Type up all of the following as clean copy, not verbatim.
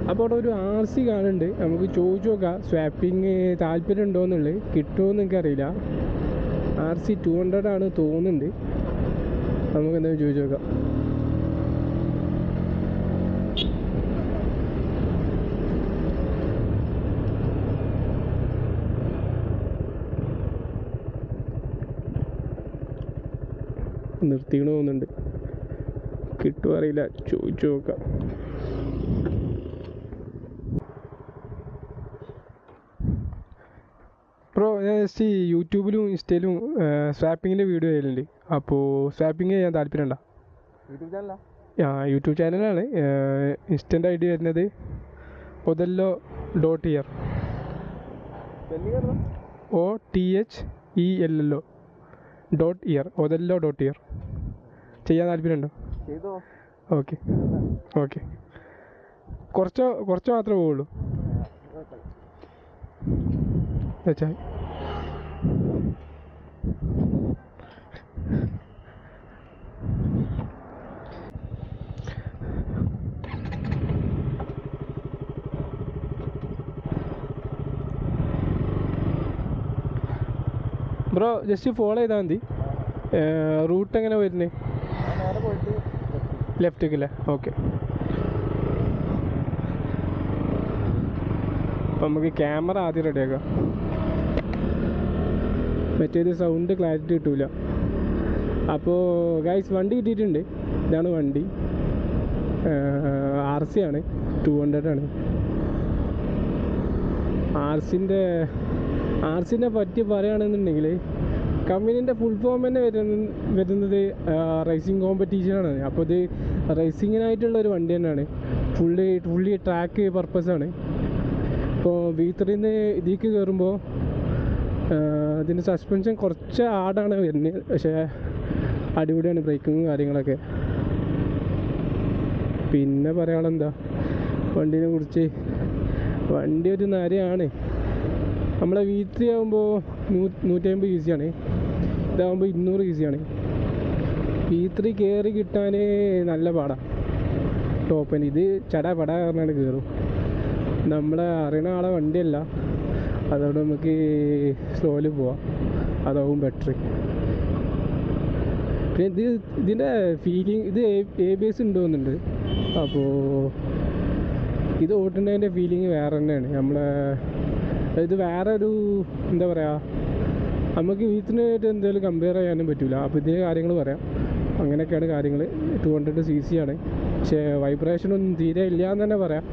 അപ്പോൾ അവിടെ ഒരു RC കാണുന്നുണ്ട്. നമുക്ക് ചോദിച്ചു നോക്കാം സ്വാപ്പിങ് താല്പര്യം ഉണ്ടോയെന്നുള്ളത്. കിട്ടുമോയെന്ന് എനിക്കറിയില്ല. RC 200 ആണ് തോന്നുന്നുണ്ട്. നമുക്ക് എന്തായാലും ചോദിച്ചു നോക്കാം. നിർത്തിക്കണ തോന്നുന്നുണ്ട്. കിട്ടുമോ അറിയില്ല, ചോദിച്ചു നോക്കാം. ബ്രോ, ഞാൻ ജസ്റ്റ് യൂട്യൂബിലും ഇൻസ്റ്റയിലും സ്വാപ്പിങ്ങിൻ്റെ വീഡിയോ ചെയ്യലുണ്ട്. അപ്പോൾ സ്വാപ്പിങ് ചെയ്യാൻ താല്പര്യം ഉണ്ടോ? യൂട്യൂബ് ചാനലാണ്. ഇൻസ്റ്റൻ്റ് ID വരുന്നത് OTHELLO.EAR. OTHELLO.EAR. OTHELLO.EAR. ചെയ്യാൻ താല്പര്യമുണ്ടോ? Okay okay. കുറച്ച് മാത്രമേ പോവുള്ളൂ വെച്ചാൽ. ബ്രോ ജസ്റ്റ് ഫോളോ ചെയ്താൽ മതി. റൂട്ട് എങ്ങനെ വരുന്നത്? ലെഫ്റ്റേക്കല്ലേ? ഓക്കെ. അപ്പം നമുക്ക് ക്യാമറ ആദ്യം റെഡിയാക്കാം. മറ്റേത് സൗണ്ട് ക്ലാരിറ്റി കിട്ടൂല. അപ്പോൾ ഗൈസ്, വണ്ടി കിട്ടിയിട്ടുണ്ട്. ഇതാണ് വണ്ടി. RC ആണ്, 200 ആണ്. RCൻ്റെ പറ്റി പറയുകയാണെന്നുണ്ടെങ്കിൽ കമ്പനീൻ്റെ ഫുൾ ഫോം തന്നെ വരുന്നത് റേസിംഗ് കോമ്പറ്റീഷനാണ്. അപ്പോൾ ഇത് റേസിങ്ങിനായിട്ടുള്ളൊരു വണ്ടി തന്നെയാണ്. ഫുള്ളി ട്രാക്ക് പർപ്പസാണ്. ഇപ്പോൾ V3 ഇതിലേക്ക് കയറുമ്പോൾ ഇതിൻ്റെ സസ്പെൻഷൻ കുറച്ച് ഹാർഡാണ് വരുന്നത്. പക്ഷേ അടിപൊളിയാണ് ബ്രേക്കിങ്ങും കാര്യങ്ങളൊക്കെ. പിന്നെ പറയാനുള്ളതെന്താ വണ്ടീനെ കുറിച്ച്? വണ്ടി ഒരു നരയാണ്. നമ്മളെ V3 ആകുമ്പോൾ 150 EC ആണ്. ഇതാകുമ്പോൾ 200 EC ആണ്. V3 കയറി കിട്ടാൻ നല്ല പാടാണ്. ടോപ്പൻ ഇത് ചടപട കാരണമാണ് കയറും. നമ്മളെ അറിയണ ആളെ വണ്ടിയല്ല, അതുകൊണ്ട് നമുക്ക് സ്ലോയിൽ പോവാം. അതാവും ബെറ്റർ. പിന്നെ ഇതിൻ്റെ ഫീലിംഗ്, ഇത് ABS ഉണ്ടോയെന്നുണ്ട്. അപ്പോൾ ഇത് ഓട്ടുന്നതിൻ്റെ ഫീലിംഗ് വേറെ തന്നെയാണ്. ഇത് വേറെ ഒരു എന്താ പറയുക, നമുക്ക് V3 എന്തെങ്കിലും കമ്പയർ ചെയ്യാനും പറ്റില്ല. അപ്പോൾ ഇതിൻ്റെ കാര്യങ്ങൾ പറയാം. അങ്ങനെയൊക്കെയാണ് കാര്യങ്ങൾ. 200 CC ആണ്. പക്ഷേ വൈബ്രേഷനൊന്നും തീരെ ഇല്ല എന്ന് തന്നെ പറയാം.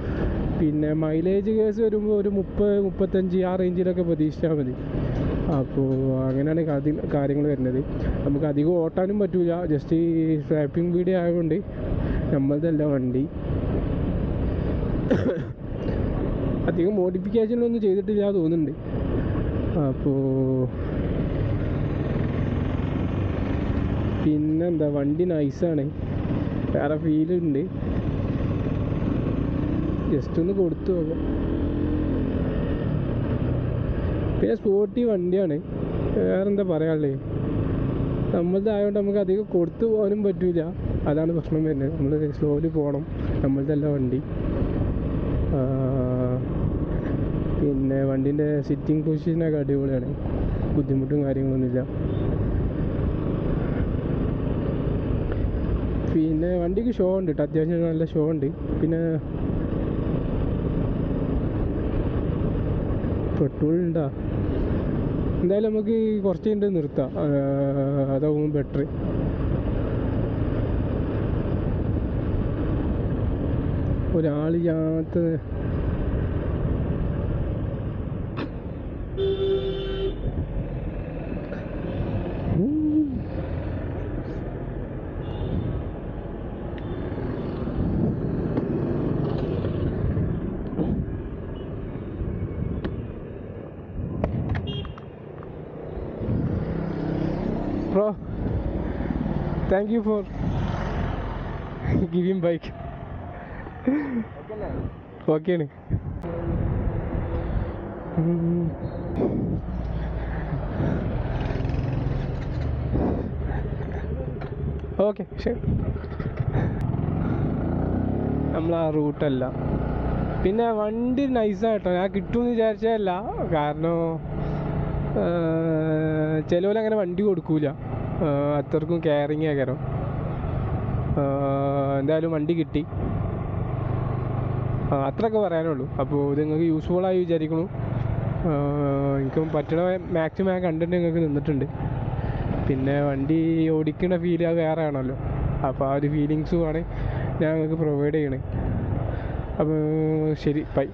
പിന്നെ മൈലേജ് കേസ് വരുമ്പോൾ ഒരു 30-35 ആ റേഞ്ചിലൊക്കെ പ്രതീക്ഷിച്ചാൽ മതി. അപ്പോൾ അങ്ങനെയാണ് കാര്യങ്ങൾ വരുന്നത്. നമുക്ക് അധികം ഓട്ടാനും പറ്റില്ല. ജസ്റ്റ് ഈ സ്വാപ്പിംഗ് വീഡിയോ ആയതുകൊണ്ട് നമ്മളതല്ല വണ്ടി. അധികം മോഡിഫിക്കേഷനൊന്നും ചെയ്തിട്ടില്ല തോന്നുന്നുണ്ട്. അപ്പോൾ പിന്നെന്താ, വണ്ടി നൈസാണ്, വേറെ ഫീലുണ്ട്. ജസ്റ്റ് ഒന്ന് കൊടുത്തു നോക്കാം. പിന്നെ സ്പോർട്ടി വണ്ടിയാണ്, വേറെന്താ പറയാനുള്ളത്. നമ്മളതായതുകൊണ്ട് നമുക്ക് അധികം കൊടുത്തു പോകാനും പറ്റില്ല. അതാണ് പ്രശ്നം വരുന്നത്. നമ്മൾ സ്ലോയിൽ പോകണം. നമ്മളതല്ല വണ്ടി. പിന്നെ വണ്ടീൻ്റെ സിറ്റിംഗ് പൊസിഷനൊക്കെ അടിപൊളിയാണ്. ബുദ്ധിമുട്ടും കാര്യങ്ങളൊന്നുമില്ല. പിന്നെ വണ്ടിക്ക് ഷോ ഉണ്ട് കേട്ടോ, അത്യാവശ്യം നല്ല ഷോ ഉണ്ട്. പിന്നെ പെട്രോൾ ഉണ്ടോ? എന്തായാലും നമുക്ക് കുറച്ച് കഴിഞ്ഞിട്ട് നിർത്താം, അതാവും ബെറ്റർ. ഒരാളില്ലാത്ത Bro, thank you for giving bike. Okay. Okay ശരി. നമ്മൾ ആ റൂട്ടല്ല, പിന്നെ വണ്ടി നൈസായിട്ടോ, ഞാൻ കിട്ടുമെന്ന് വിചാരിച്ചതല്ല. കാരണം ചിലവരങ്ങനെ വണ്ടി കൊടുക്കൂല, അത്രക്കും കെയറിങ് ആകാരം. എന്തായാലും വണ്ടി കിട്ടി, അത്രയൊക്കെ പറയാനുള്ളൂ. അപ്പോൾ ഇത് നിങ്ങൾക്ക് യൂസ്ഫുള്ളായി വിചാരിക്കുന്നു. എനിക്കും പറ്റണ മാക്സിമം ഞാൻ കണ്ടിട്ട് നിങ്ങൾക്ക് നിന്നിട്ടുണ്ട്. പിന്നെ വണ്ടി ഓടിക്കുന്ന ഫീൽ അത് വേറെ ആണല്ലോ, അപ്പോൾ ആ ഒരു ഫീലിങ്സുമാണ് ഞാൻ നിങ്ങൾക്ക് പ്രൊവൈഡ് ചെയ്യണേ. അപ്പോൾ ശരി, ബൈ.